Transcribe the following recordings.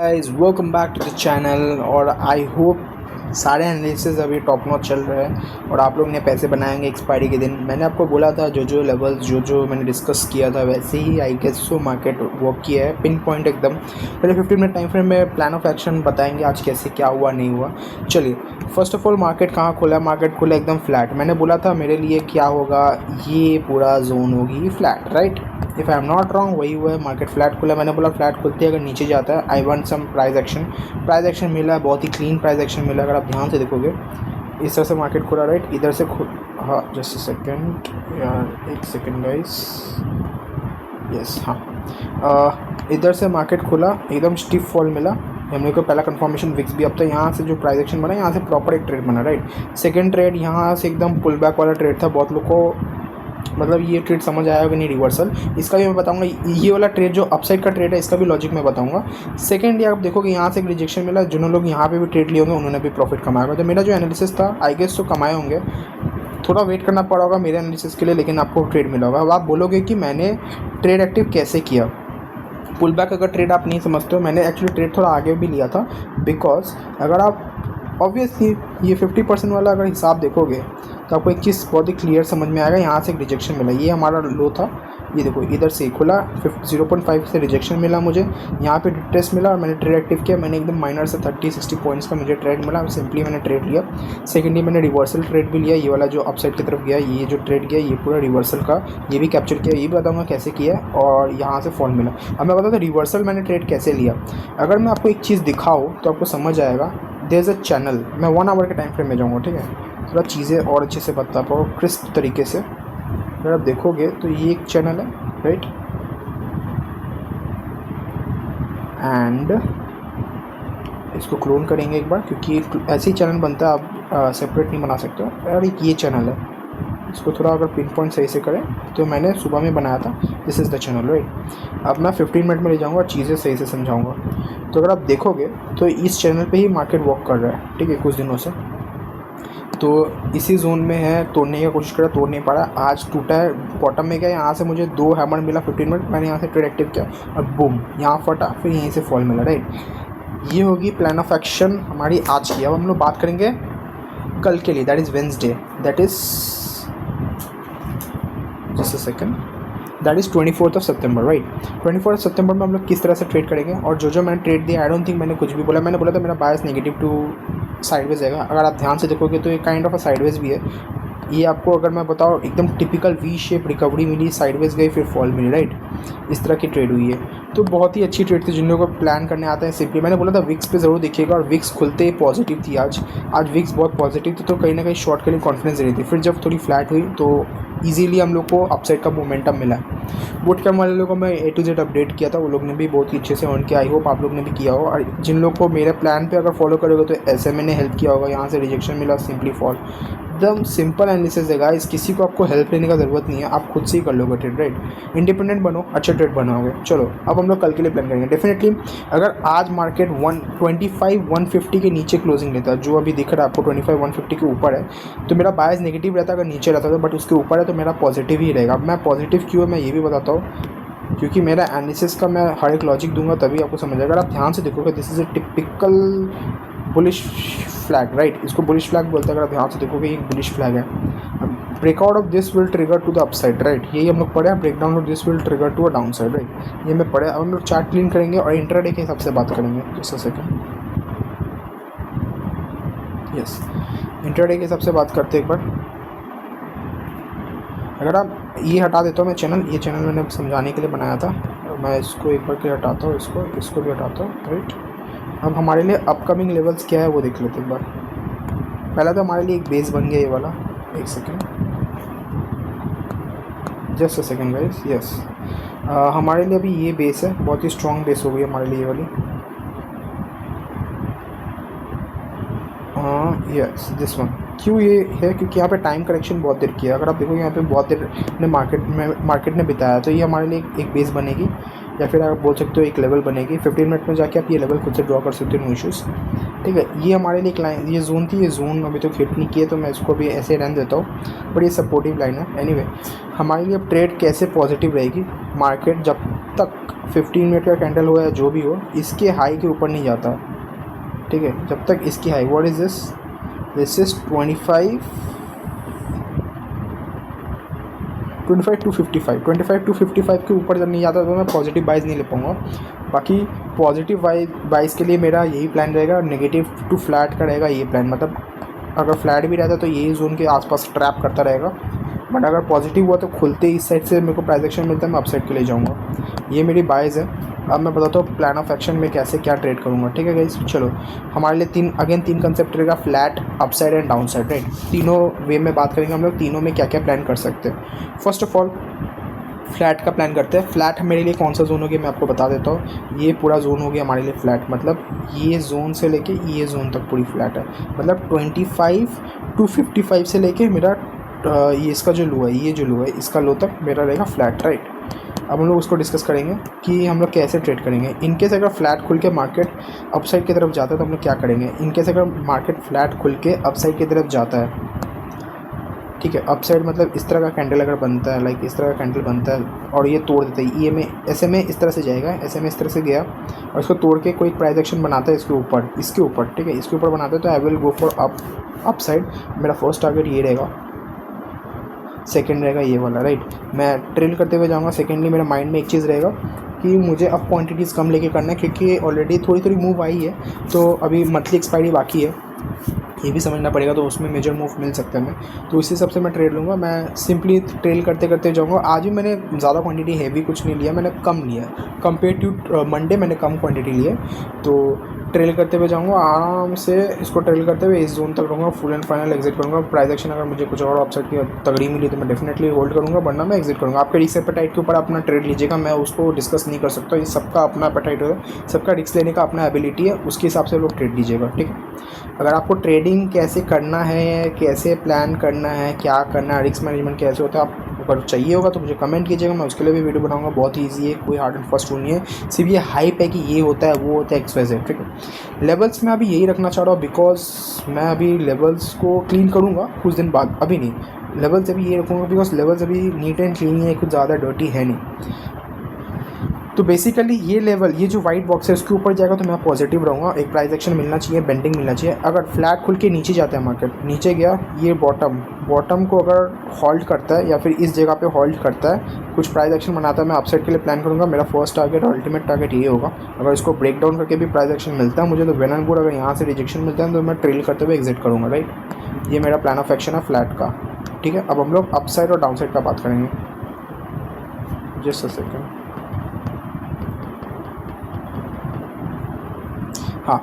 Guys welcome back to the channel. और I hope सारे analysis अभी टॉप नॉच चल रहे हैं और आप लोग ने पैसे बनाएंगे एक्सपायरी के दिन। मैंने आपको बोला था जो लेवल्स जो मैंने डिस्कस किया था वैसे ही I guess so market work किया है, पिन पॉइंट एकदम। पहले 15 मिनट टाइम फ्रेम में प्लान ऑफ एक्शन बताएंगे आज कैसे क्या हुआ नहीं हुआ। चलिए फर्स्ट ऑफ ऑल मार्केट कहाँ खुला? मार्केट खुला एकदम फ्लैट। मैंने बोला था मेरे लिए क्या होगा, ये पूरा जोन होगी flat, right? If I am not wrong वही हुआ है। मार्केट फ्लैट खुला, मैंने बोला फ्लैट खुलते ही अगर नीचे जाता है I want some price action मिला है, बहुत ही क्लीन प्राइस एक्शन मिला। अगर आप ध्यान से देखोगे इस तरह से मार्केट खुला, राइट? इधर से हाँ जस्ट अ सेकेंड यार, एक सेकेंड गाइस, यस हाँ, इधर से मार्केट खुला एकदम स्टिफ फॉल मिला। हम लोग को पहला कंफर्मेशन विक्स भी अब तक यहाँ से जो प्राइस एक्शन बना यहाँ से प्रॉपर एक ट्रेड बना, राइट? सेकंड ट्रेड यहाँ से एकदम पुल बैक वाला ट्रेड था। बहुत लोग को मतलब ये ट्रेड समझ आया कि नहीं रिवर्सल, इसका भी मैं बताऊंगा। ये वाला ट्रेड जो अपसाइड का ट्रेड है इसका भी लॉजिक मैं बताऊंगा। सेकंड ये आप देखोगे यहाँ से एक रिजेक्शन मिला, जिन्होंने लोग यहाँ पे भी ट्रेड लिए होंगे उन्होंने भी प्रॉफिट कमाया होगा। तो मेरा जो एनालिसिस था आई गेस तो कमाए होंगे, थोड़ा वेट करना पड़ा होगा मेरे एनालिसिस के लिए, लेकिन आपको ट्रेड मिला होगा। अब आप बोलोगे कि मैंने ट्रेड एक्टिव कैसे किया। पुल बैक अगर ट्रेड आप नहीं समझते हो, मैंने एक्चुअली ट्रेड थोड़ा आगे भी लिया था, बिकॉज अगर आप ऑब्वियसली ये 50% वाला अगर हिसाब देखोगे तो आपको एक चीज़ बहुत ही क्लियर समझ में आएगा। यहाँ से एक रिजेक्शन मिला, ये हमारा लो था, ये देखो इधर से खुला 0.5 से रिजेक्शन मिला मुझे, यहाँ पे डिट्रेस मिला और मैंने ट्रेड एक्टिव किया। मैंने एकदम माइनर से 30-60 पॉइंट्स का मुझे ट्रेड मिला, सिंपली मैंने ट्रेड लिया। सेकेंडली मैंने रिवर्सल ट्रेड भी लिया, ये वाला जो अपसाइड की तरफ गया, ये जो ट्रेड गया ये पूरा रिवर्सल का, ये भी कैप्चर किया, ये भी बताऊँगा कैसे किया। और यहाँ से फॉल मिला। अब मैं बताता हूँ रिवर्सल मैंने ट्रेड कैसे लिया। अगर मैं आपको एक चीज़ दिखाऊँ तो आपको समझ आएगा। देयर इज़ अ चैनल, मैं 1 आवर के टाइम फ्रेम में जाऊँगा, ठीक है? थोड़ा चीज़ें और अच्छे से बता पाओ क्रिस्प तरीके से। अगर आप देखोगे तो ये एक चैनल है, राइट? एंड इसको क्लोन करेंगे एक बार, क्योंकि ऐसे ही चैनल बनता है, आप सेपरेट नहीं बना सकते हो। और एक ये चैनल है, इसको थोड़ा अगर पिन पॉइंट सही से करें तो मैंने सुबह में बनाया था, this is the channel, right? अब मैं 15 मिनट में ले जाऊँगा और चीज़ें सही से समझाऊँगा। तो अगर आप देखोगे तो इस चैनल पे ही मार्केट वॉक कर रहा है, ठीक है, कुछ दिनों से। तो इसी जोन में है, तोड़ने की कोशिश करा, तोड़ नहीं पा रहा। आज टूटा है, बॉटम में गया, यहाँ से मुझे 2 हैमर मिला 15 मिनट, मैंने यहाँ से ट्रेड एक्टिव किया और बूम यहाँ फटा, फिर यहीं से फॉल मिला, राइट? ये होगी प्लान ऑफ एक्शन हमारी आज की। अब हम लोग बात करेंगे कल के लिए, that is Wednesday, that is just a second, that is 24 September, right? 24 सितंबर में हम लोग किस तरह से ट्रेड करेंगे। और जो मैंने ट्रेड दिया, आई डोंट थिंक मैंने कुछ भी बोला। मैंने बोला था मेरा बायस नेगेटिव टू साइडवेज आएगा। अगर आप ध्यान से देखोगे तो ये काइंड ऑफ अ साइडवेज भी है। ये आपको अगर मैं बताऊँ एकदम टिपिकल वी शेप रिकवरी मिली, साइडवेज गई फिर फॉल मिली, राइट? इस तरह की ट्रेड हुई है। तो बहुत ही अच्छी ट्रेड थी। जिन लोगों को प्लान करने आता है सिंपली, मैंने बोला था विक्स पे ज़रूर देखिएगा, और विक्स खुलते ही पॉजिटिव थी। आज विक्स बहुत पॉजिटिव थी, तो कहीं ना कहीं शॉर्ट के लिए कॉन्फिडेंस दे रही थी। फिर जब थोड़ी फ्लैट हुई तो ईजीली हम लोग को अपसाइड का मोमेंटम मिला। बूट कैम्प वाले लोगों को मैं A to Z अपडेट किया था, वो लोग ने भी बहुत ही अच्छे से अर्न किया। आई होप आप लोग ने भी किया हो। और जिन लोग को मेरे प्लान पे अगर फॉलो करोगे तो SMA ने हेल्प किया होगा, यहाँ से रिजेक्शन मिला, सिंपली फॉल। एकदम सिंपल एनालिसिस है गाइस, किसी को आपको हेल्प लेने का ज़रूरत नहीं है, आप खुद से ही कर लोगे ट्रेड, राइट? इंडिपेंडेंट बनो, अच्छे ट्रेड बनाओगे। चलो अब हम लोग कल के लिए प्लान करेंगे। डेफिनेटली अगर आज मार्केट 125-150 के नीचे क्लोजिंग लेता है, जो अभी दिख रहा है आपको 25-150 के ऊपर है, तो मेरा बायस नेगेटिव रहता। अगर नीचे रहता था बट उसके ऊपर है तो मेरा पॉजिटिव ही रहेगा। अब मैं पॉजिटिव क्यों है मैं ये भी बताता हूँ, क्योंकि मेरा एनालिसिस का मैं हर एक लॉजिक दूंगा तभी आपको समझ आएगा। अगर आप ध्यान से देखोगे this is a typical bullish flag, right? इसको बुलिश फ्लैग बोलते हैं। अगर आप ध्यान से देखोगे ये बुलिश फ्लैग है। Breakout of this will trigger to the upside, right? यही हम लोग पढ़े हैं, break down of this will trigger to a downside, right? ये मैं पढ़े। अब हम लोग चार्ट क्लीन करेंगे और इंट्राडे के हिसाब से बात करेंगे। Just a second, yes, intraday के हिसाब से बात करते एक बार। अगर आप ये हटा देता हूँ मैं चैनल, ये चैनल मैंने समझाने के लिए बनाया था, मैं इसको एक बार के लिए हटाता हूँ, इसको भी हटाता हूँ, राइट? अब हमारे लिए अपकमिंग लेवल्स क्या है वो देख लेते एक बार। पहला तो हमारे लिए एक बेस बन गया ये वाला, एक second, just a second guys, yes. हमारे लिए अभी ये बेस है, बहुत ही स्ट्रॉन्ग बेस हो गई हमारे लिए ये वाली। Yes this one. क्यों ये है? क्योंकि यहाँ पे टाइम करेक्शन बहुत देर किया। अगर आप देखोगे यहाँ पे बहुत देर ने मार्केट ने बिताया, तो ये हमारे लिए एक बेस बनेगी, या फिर आप बोल सकते हो एक लेवल बनेगी। 15 मिनट में जाके आप ये लेवल खुद से ड्रॉ कर सकते हो, नो इशूज़, ठीक है? ये हमारे लिए एक लाइन, ये जोन थी, ये जोन अभी तो हिट नहीं किए तो मैं इसको भी ऐसे रहने देता हूँ, बट ये सपोर्टिव लाइन है। एनीवे हमारे लिए ट्रेड कैसे पॉजिटिव रहेगी, मार्केट जब तक 15 मिनट का कैंडल हो या जो भी हो, इसके हाई के ऊपर नहीं जाता, ठीक है। जब तक इसकी high, what is this, this is 25 to 55 के ऊपर जब नहीं जाता तो मैं पॉजिटिव बाइज नहीं ले पाऊँगा। बाकी पॉजिटिव बाइज के लिए मेरा यही प्लान रहेगा, नेगेटिव टू फ्लैट का रहेगा ये प्लान। मतलब अगर फ्लैट भी रहता तो यही जोन के आसपास ट्रैप करता रहेगा, बट अगर पॉजिटिव हुआ तो खुलते इस साइड से मेरे को प्राइस एक्शन मिलता है, मैं अपसाइड के लिए जाऊँगा। ये मेरी बाइज है। अब मैं बताता हूँ प्लान ऑफ एक्शन में कैसे क्या ट्रेड करूँगा, ठीक है गाइस। चलो, हमारे लिए तीन कंसेप्ट रहेगा, flat, upside and down side, right. तीनों वे में बात करेंगे हम लोग, तीनों में क्या क्या प्लान कर सकते हैं। फर्स्ट ऑफ ऑल फ्लैट का प्लान करते हैं। फ्लैट मेरे लिए कौन सा जोन हो गया मैं आपको बता देता हूँ। ये पूरा जोन हो गया हमारे लिए फ्लैट, मतलब ये जोन से लेके ये जोन तक पूरी फ्लैट है। मतलब 25 टू 55 से लेके मेरा ये इसका जो लो है, ये जो लो है, इसका लो तक मेरा रहेगा फ्लैट, राइट। अब हम लोग उसको डिस्कस करेंगे कि हम लोग कैसे ट्रेड करेंगे। इनकेस अगर फ्लैट खुल के मार्केट अपसाइड की तरफ जाता है तो हम लोग क्या करेंगे। इनकेस अगर मार्केट फ्लैट खुल के अपसाइड की तरफ जाता है, ठीक है, अपसाइड मतलब इस तरह का कैंडल अगर बनता है, लाइक इस तरह का कैंडल बनता है और ये तोड़ देता है, ये में ऐसे में इस तरह से जाएगा, ऐसे में इस तरह से गया और इसको तोड़ के कोई प्राइस एक्शन बनाता है इसके ऊपर, ठीक है, इसके ऊपर बनाता है तो I will go for upside. मेरा फर्स्ट टारगेट ये रहेगा, सेकंड रहेगा ये वाला, राइट। मैं ट्रेल करते हुए जाऊँगा। सेकेंडली मेरा माइंड में एक चीज़ रहेगा कि मुझे अब क्वांटिटीज़ कम लेके करना है, क्योंकि ऑलरेडी थोड़ी थोड़ी मूव आई है, तो अभी मंथली एक्सपायरी बाकी है, ये भी समझना पड़ेगा, तो उसमें मेजर मूव मिल सकता है मैं, तो इस हिसाब से मैं ट्रेड लूँगा। मैं सिंपली ट्रेल करते करते जाऊँगा। आज भी मैंने ज़्यादा क्वांटिटी हैवी कुछ नहीं लिया, मैंने कम लिया कंपेयर टू मंडे, मैंने कम क्वांटिटी ली है। तो ट्रेल करते हुए जाऊँगा आराम से, इसको ट्रेल करते हुए इस जोन तक रहूँगा, फुल एंड फाइनल एग्जिट करूँगा। प्राइस एक्शन अगर मुझे कुछ और अपसाइड की तगड़ी मिली तो मैं डेफिनेटली होल्ड करूँगा, वरना मैं एग्जिट करूँगा। आपके रिस्क एपेटाइट के ऊपर अपना ट्रेड लीजिएगा, मैं उसको डिस्कस नहीं कर सकता, ये सबका अपना एपेटाइट है, सबका रिस्क लेने का अपना एबिलिटी है, उसके हिसाब से लोग ट्रेड लीजिएगा, ठीक है। अगर आपको ट्रेडिंग कैसे करना है, कैसे प्लान करना है, क्या करना है, रिस्क मैनेजमेंट कैसे होता है, आप अगर चाहिए होगा तो मुझे कमेंट कीजिएगा, मैं उसके लिए भी वीडियो बनाऊंगा। बहुत ही ईजी है, कोई हार्ड एंड फास्ट रूल नहीं है, सिर्फ ये हाइप है कि ये होता है वो होता है XYZ, ठीक है। लेवल्स में अभी यही रखना चाह रहा हूँ, बिकॉज मैं अभी लेवल्स को क्लीन करूँगा कुछ दिन बाद, अभी नहीं। लेवल्स अभी ये रखूँगा बिकॉज लेवल्स अभी नीट एंड क्लीन है, कुछ ज़्यादा डर्टी है नहीं। तो बेसिकली ये लेवल, ये जो वाइट बॉक्स है उसके ऊपर जाएगा तो मैं पॉजिटिव रहूँगा, एक प्राइस एक्शन मिलना चाहिए, बेंडिंग मिलना चाहिए। अगर फ्लैट खुल के नीचे जाता है मार्केट, नीचे गया, ये बॉटम को अगर होल्ड करता है या फिर इस जगह पे होल्ड करता है, कुछ प्राइस एक्शन बनाता है, मैं अपसाइड के लिए प्लान करूँगा। मेरा फर्स्ट टारगेट और अल्टीमेट टारगेट ये होगा। अगर इसको ब्रेक डाउन करके भी प्राइस एक्शन मिलता है मुझे तो वेल एंड गुड, अगर यहाँ से रिजेक्शन मिलता है तो मैं ट्रेल करते हुए एग्जिट करूँगा, राइट। ये मेरा प्लान ऑफ एक्शन है फ्लैट का, ठीक है। अब हम लोग अपसाइड और डाउन साइड का बात करेंगे, जस्ट अ सेकेंड। हाँ,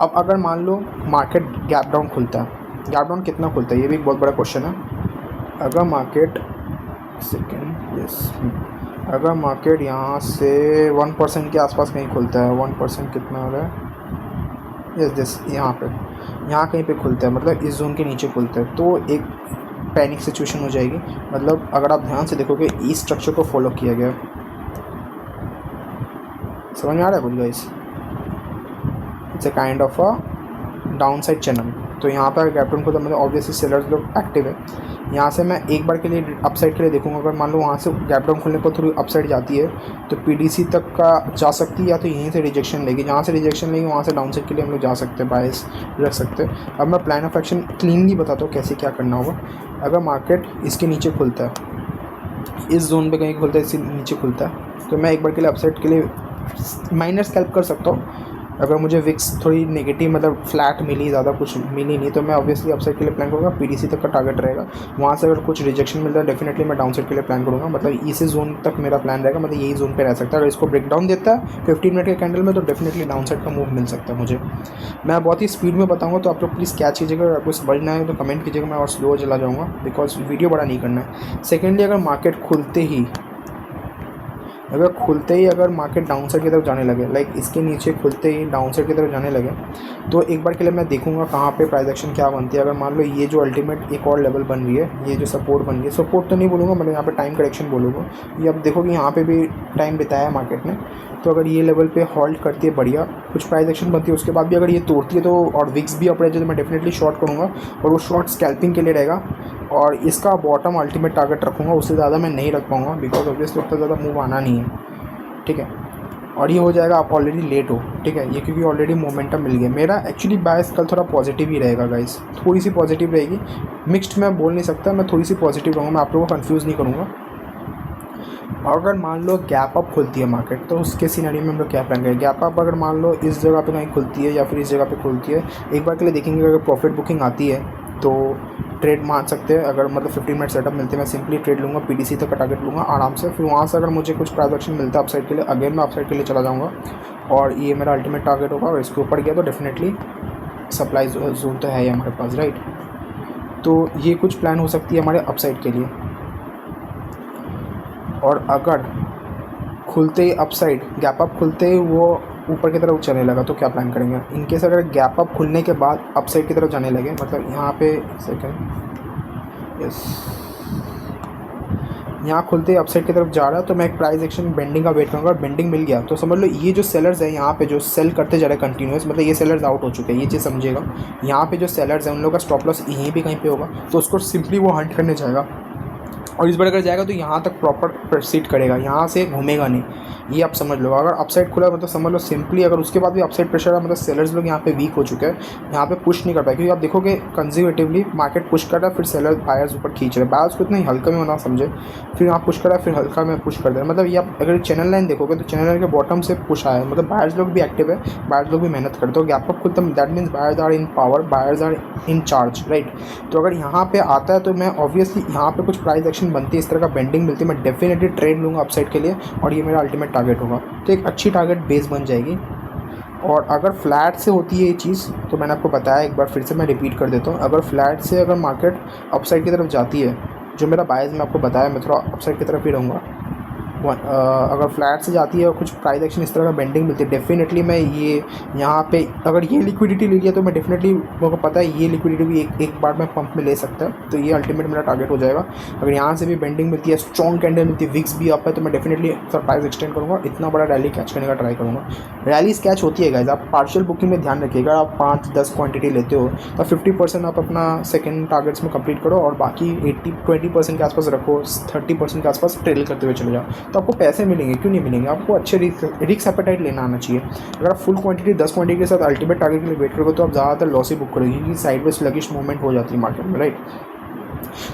अब अगर मान लो मार्केट गैप डाउन खुलता है, गैप डाउन कितना खुलता है ये भी एक बहुत बड़ा क्वेश्चन है। अगर मार्केट अगर मार्केट यहाँ से 1% के आसपास कहीं खुलता है, 1% कितना हो रहा है, यस यहाँ कहीं पे खुलता है, मतलब इस जोन के नीचे खुलता है, तो एक पैनिक सिचुएशन हो जाएगी। मतलब अगर आप ध्यान से देखोगे इस स्ट्रक्चर को फॉलो किया गया, समझ में आ रहा है बोलिए guys, it's a kind of a down side channel. तो यहाँ पर गैप डाउन खुलता है, मतलब ऑब्वियसली सेलर्स लोग एक्टिव है। यहाँ से मैं एक बार के लिए अपसाइड के लिए देखूंगा। अगर मान लो वहाँ से गैप डाउन खुलने पर थोड़ी अपसाइड जाती है तो PDC तक का जा सकती है, या तो यहीं से रिजेक्शन लेगी, जहाँ से रिजेक्शन लेगी वहाँ से डाउन साइड के लिए हम लोग जा सकते हैं, बायस रख सकते हैं। अब मैं प्लान ऑफ एक्शन क्लीनली बताता हूँ कैसे क्या करना होगा। अगर मार्केट इसके नीचे खुलता है, इस जोन पे कहीं खुलता है, इससे नीचे खुलता है, तो मैं एक बार के लिए अपसाइड के लिए माइनर स्कैल्प कर सकता हूँ। अगर मुझे विक्स थोड़ी नेगेटिव मतलब फ्लैट मिली, ज़्यादा कुछ मिली नहीं, तो मैं ऑब्वियसली अपसाइड के लिए प्लान करूँगा। PDC तक का टारगेट रहेगा, वहाँ से अगर कुछ रिजेक्शन मिलता है डेफिनेटली मैं डाउन साइड के लिए प्लान करूँगा। मतलब इसी जोन तक मेरा प्लान रहेगा, मतलब यही जोन पे रह सकता है। अगर इसको ब्रेक डाउन देता है 15 मिनट के कैंडल में तो डेफिनेटली डाउन साइड का मूव मिल सकता है मुझे। मैं बहुत ही स्पीड में बताऊँगा, तो आप लोग प्लीज़ कैच कीजिएगा। अगर आपको समझना है तो कमेंट कीजिएगा, मैं और स्लो चला जाऊँगा बिकॉज वीडियो बड़ा नहीं करना है। सेकेंडली, अगर मार्केट खुलते ही अगर मार्केट डाउन साइड की तरफ जाने लगे, लाइक इसके नीचे खुलते ही डाउन साइड की तरफ जाने लगे, तो एक बार के लिए मैं देखूंगा कहाँ पे प्राइस एक्शन क्या बनती है। अगर मान लो ये जो अल्टीमेट एक और लेवल बन रही है, ये जो सपोर्ट बन रही है, सपोर्ट तो नहीं बोलूँगा, मतलब यहाँ पे टाइम करेक्शन बोलूँगा। ये अब देखो कि यहाँ पे भी टाइम बिताया है मार्केट ने, तो अगर ये लेवल पे होल्ड करती है बढ़िया, कुछ प्राइस एक्शन बनती है, उसके बाद भी अगर ये तोड़ती है तो और विक्स भी अपने, तो मैं डेफिनेटली शॉर्ट करूँगा, और वो शॉर्ट स्कैल्पिंग के लिए रहेगा। और इसका बॉटम अल्टीमेट टारगेट रखूँगा, उससे ज़्यादा मैं नहीं रख पाऊँगा बिकॉज ऑब्वियसली उतना ज़्यादा मूव आना नहीं है, ठीक है। और ये हो जाएगा, आप ऑलरेडी लेट हो, ठीक है, ये क्योंकि ऑलरेडी मोमेंटम मिल गया। मेरा एक्चुअली बायस कल थोड़ा पॉजिटिव ही रहेगा गाइस, थोड़ी सी पॉजिटिव रहेगी, मिक्स्ड मैं बोल नहीं सकता, मैं थोड़ी सी पॉजिटिव रहूँगा, मैं आप लोगों को कन्फ्यूज़ नहीं करूँगा। अगर मान लो गैप अप खुलती है मार्केट, तो उसके सिनेरियो में हम लोग क्या प्लान करेंगे। गैप अप अगर मान लो इस जगह पे कहीं खुलती है या फिर इस जगह पे खुलती है, एक बार के लिए देखेंगे, अगर प्रॉफिट बुकिंग आती है तो ट्रेड मान सकते हैं। अगर मतलब 15 मिनट सेटअप मिलते हैं, मैं सिंपली ट्रेड लूँगा, पीडीसी तक का टारगेट लूँगा आराम से, फिर वहाँ से अगर मुझे कुछ प्राइस एक्शन मिलता है अपसाइड के लिए, अगेन मैं अपसाइड के लिए चला जाऊँगा, और ये मेरा अल्टीमेट टारगेट होगा। और इसके ऊपर गया तो डेफिनेटली सप्लाई जोन तो है ही हमारे पास, राइट। तो ये कुछ प्लान हो सकती है हमारे अपसाइड के लिए। और अगर खुलते ही अपसाइड गैप अप खुलते ही वो ऊपर की तरफ चलने लगा तो क्या प्लान करेंगे। इनकेस अगर गैप अप खुलने के बाद अपसाइड की तरफ जाने लगे, मतलब यहाँ पे सेकंड, यस, यहाँ खुलते ही अपसाइड की तरफ जा रहा है, तो मैं एक प्राइस एक्शन बेंडिंग का वेट करूँगा। और बेंडिंग मिल गया तो समझ लो ये जो सेलर्स है यहाँ पे जो सेल करते जा रहे हैं कंटिन्यूस, मतलब ये सेलर्स आउट हो चुके हैं, ये चीज़ समझिएगा। यहाँ पे जो सेलर्स हैं उन लोगों का स्टॉप लॉस यहीं पे कहीं पे होगा, तो उसको सिंपली वो हंट करने जाएगा, और इस बार अगर जाएगा तो यहाँ तक प्रॉपर प्रोसीड करेगा, यहाँ से घूमेगा नहीं, ये आप समझ लो। अगर अपसाइड खुला मतलब समझ लो सिंपली, अगर उसके बाद भी अपसाइड प्रेशर है, मतलब सेलर्स लोग यहाँ पे वीक हो चुके हैं, यहाँ पे पुश नहीं कर पाए, क्योंकि आप देखोगे कंजर्वेटिवली मार्केट पुश कर रहा है, फिर सेलर बायर्स ऊपर खींच रहे हैं, बायर्स को इतना ही हल्का में ना समझे, फिर यहाँ पुश कर रहा है, फिर हल्का में पुश कर दे रहा है। मतलब ये आप अगर चैनल लाइन देखोगे तो चैनल लाइन के बॉटम से पुश आया है, मतलब बायर्स लोग भी एक्टिव है, बायर्स लोग भी मेहनत करते हो। गैप अप खुलता है that means buyers are in power, buyers are in charge, right. तो अगर यहाँ पे आता है तो मैं ऑब्वियसली यहाँ पे कुछ प्राइस एक्शन बनती है, इस तरह का बेंडिंग मिलती है, मैं डेफिनेटली ट्रेड लूँगा अपसाइड के लिए, और ये मेरा अल्टीमेट टारगेट होगा। तो एक अच्छी टारगेट बेस बन जाएगी। और अगर फ्लैट से होती है ये चीज़, तो मैंने आपको बताया, एक बार फिर से मैं रिपीट कर देता हूँ, अगर फ्लैट से अगर मार्केट अपसाइड की तरफ जाती है, जो मेरा बायस मैं आपको बताया, मैं थोड़ा अपसाइड की तरफ ही रहूँगा। अगर फ्लैट से जाती है और कुछ प्राइस एक्शन इस तरह का बेंडिंग मिलती है, डेफिनेटली मैं ये यहाँ पे अगर ये लिक्विडिटी ले लिया तो मैं डेफिनेटली, मेरे को पता है ये लिक्विडिटी भी एक बार में पंप में ले सकता है, तो ये अल्टीमेट मेरा टारगेट हो जाएगा। अगर यहाँ से भी बेंडिंग मिलती है, स्ट्रॉन्ग कैंडल मिलती है, विक्स भी अप है, तो मैं डेफिनेटली प्राइस एक्सटेंड करूँगा, इतना बड़ा रैली कैच करने का ट्राई करूँगा। रैलीज कैच होती है गाइस, आप पार्शियल बुकिंग में ध्यान रखिएगा, आप 5-10 क्वान्टिटी लेते हो तो 50% आप अपना सेकेंड टारगेट्स में कंप्लीट करो, और बाकी 20% के आसपास रखो, 30% के आसपास ट्रेल करते हुए चले जाओ, तो आपको पैसे मिलेंगे। क्यों नहीं मिलेंगे, आपको अच्छे रिस्क एपेटाइट लेना आना चाहिए। अगर आप फुल क्वांटिटी 10 क्वांटिटी के साथ अल्टीमेट टारगेट के लिए वेट करोगे तो आप ज़्यादातर लॉस ही बुक करोगे, क्योंकि साइड में स्लगिश मूवमेंट हो जाती है मार्केट में, राइट।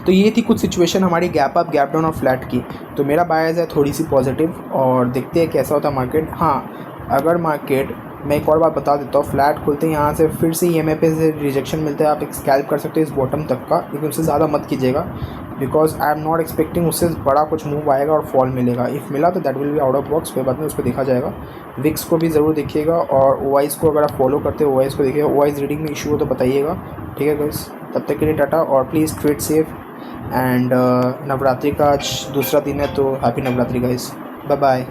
तो ये थी कुछ सिचुएशन हमारी गैप अप, गैप डाउन और फ्लैट की। तो मेरा बायस है थोड़ी सी पॉजिटिव, और देखते हैं कैसा होता है मार्केट। हाँ, अगर मार्केट, मैं एक और बात बता देता हूँ, फ्लैट खुलते हैं यहाँ से फिर से EMA पे से रिजेक्शन मिलता है, आप एक स्कैल्प कर सकते हो इस बॉटम तक का, लेकिन उससे ज़्यादा मत कीजिएगा, because I am not expecting उससे बड़ा कुछ मूव आएगा और फॉल मिलेगा। इफ़ मिला तो that will be out of box, कोई बात नहीं, उसको देखा जाएगा। विक्स को भी ज़रूर देखिएगा, और OIS को अगर आप फॉलो करते हो OIS को देखिएगा, OIS रीडिंग में इशू हो तो बताइएगा, ठीक है गाइस। तब तक के लिए टाटा, और please trade safe. And Navratri का आज दूसरा दिन है, तो happy Navratri guys, bye bye.